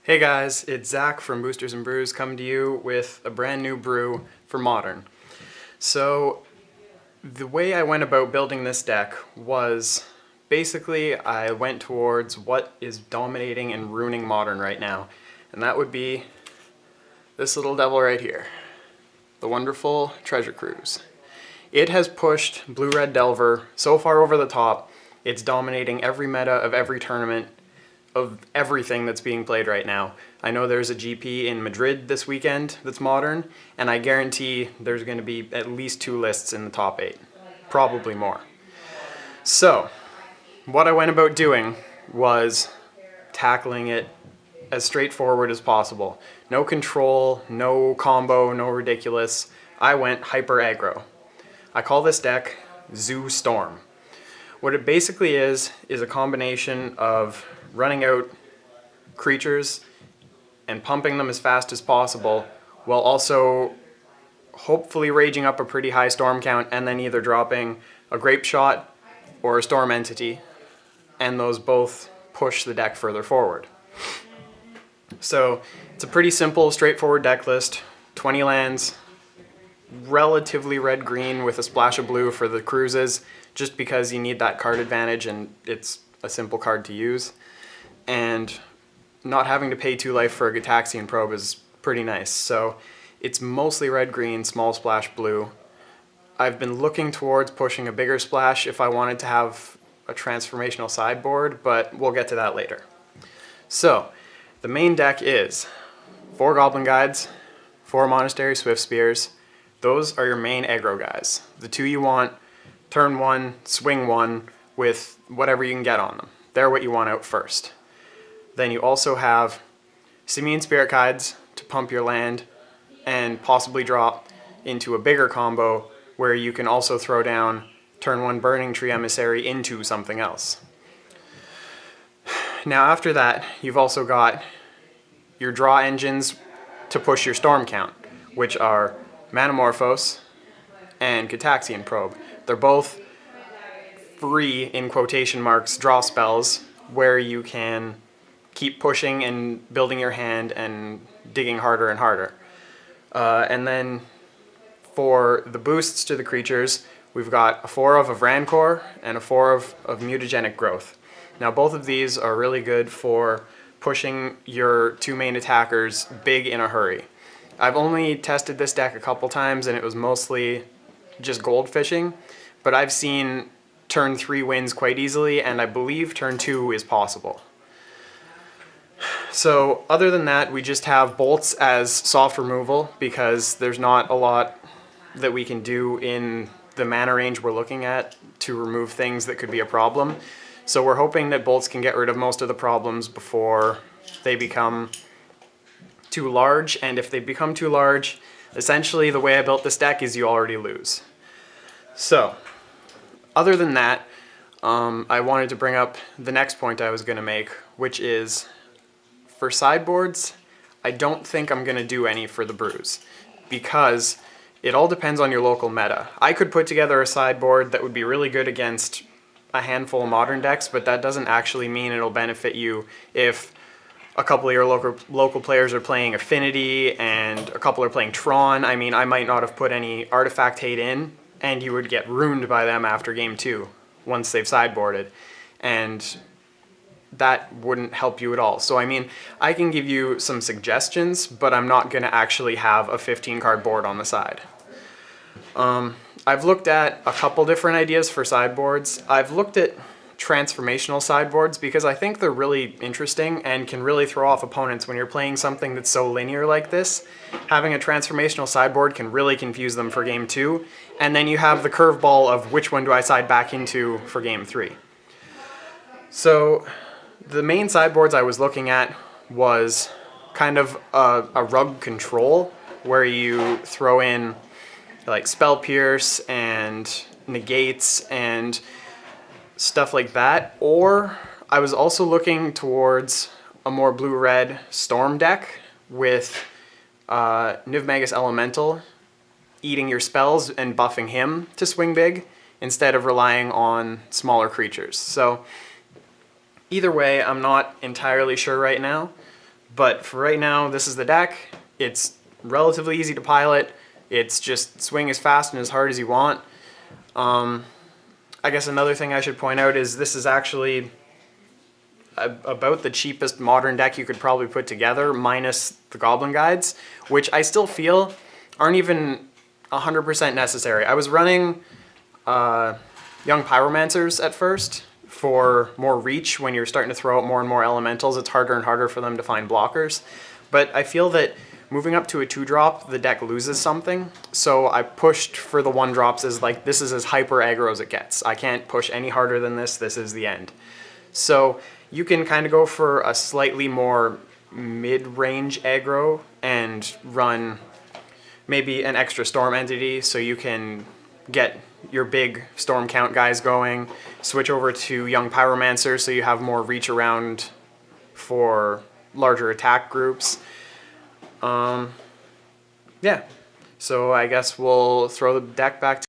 Hey guys, it's Zach from Boosters and Brews coming to you with a brand new brew for Modern. So the way I went about building this deck was basically I went towards what is dominating and ruining Modern right now, and that would be this little devil right here, the wonderful Treasure Cruise. It has pushed Blue-Red Delver so far over the top, it's dominating every meta of every tournament of everything that's being played right now. I know there's a GP in Madrid this weekend that's Modern, and I guarantee there's going to be at least 2 lists in the top 8, probably more. So, what I went about doing was tackling it as straightforward as possible. No control, no combo, no ridiculous. I went hyper aggro. I call this deck Zoostorm. What it basically is a combination of running out creatures and pumping them as fast as possible while also hopefully raging up a pretty high storm count and then either dropping a Grapeshot or a storm entity, and those both push the deck further forward. So it's a pretty simple, straightforward deck list. 20 lands, relatively red-green with a splash of blue for the cruises, just because you need that card advantage and it's a simple card to use. And not having to pay 2 life for a Gitaxian Probe is pretty nice. So it's mostly red-green, small splash blue. I've been looking towards pushing a bigger splash if I wanted to have a transformational sideboard, but we'll get to that later. So the main deck is 4 Goblin Guides, 4 Monestary Swifspears. Those are your main aggro guys. The 2 you want, turn 1, swing 1 with whatever you can get on them. They're what you want out first. Then you also have Simian Spirit Guides to pump your land and possibly drop into a bigger combo where you can also throw down turn 1 Burning Tree Emissary into something else. Now after that, you've also got your draw engines to push your storm count, which are Manamorphose and Gitaxian Probe. They're both free, in quotation marks, draw spells where you can keep pushing and building your hand and digging harder and harder. And then for the boosts to the creatures, we've got a 4 of Rancor and a 4 of Mutagenic Growth. Now both of these are really good for pushing your 2 main attackers big in a hurry. I've only tested this deck a couple times and it was mostly just gold fishing, but I've seen turn 3 wins quite easily, and I believe turn 2 is possible. So other than that, we just have bolts as soft removal because there's not a lot that we can do in the mana range we're looking at to remove things that could be a problem. So we're hoping that bolts can get rid of most of the problems before they become too large, and if they become too large, essentially the way I built this deck is you already lose. So other than that, I wanted to bring up the next point I was going to make, which is for sideboards, I don't think I'm going to do any for the brews because it all depends on your local meta. I could put together a sideboard that would be really good against a handful of Modern decks, but that doesn't actually mean it'll benefit you if a couple of your local players are playing Affinity and a couple are playing Tron. I mean, I might not have put any Artifact Hate in, and you would get ruined by them after game 2 once they've sideboarded, and that wouldn't help you at all. So I mean, I can give you some suggestions, but I'm not going to actually have a 15-card board on the side. I've looked at a couple different ideas for sideboards. I've looked at transformational sideboards because I think they're really interesting and can really throw off opponents when you're playing something that's so linear like this. Having a transformational sideboard can really confuse them for game 2, and then you have the curveball of which one do I side back into for game 3. So the main sideboards I was looking at was kind of a rug control where you throw in like Spell Pierce and negates and stuff like that, or I was also looking towards a more blue-red storm deck with Niv-Magus Elemental eating your spells and buffing him to swing big instead of relying on smaller creatures. So either way, I'm not entirely sure right now, But for right now, this is the deck. It's relatively easy to pilot. It's just swing as fast and as hard as you want. I guess another thing I should point out is this is actually about the cheapest modern deck you could probably put together, minus the Goblin guides, which I still feel aren't even 100% necessary. I was running Young Pyromancers at first for more reach. When you're starting to throw out more and more elementals, it's harder and harder for them to find blockers. But I feel that moving up to a 2-drop, the deck loses something. So I pushed for the 1-drops as like, this is as hyper aggro as it gets. I can't push any harder than this. This is the end. So you can kind of go for a slightly more mid-range aggro and run maybe an extra storm entity so you can get your big storm count guys going. Switch over to Young Pyromancer so you have more reach around for larger attack groups. Yeah, so I guess we'll throw the deck back to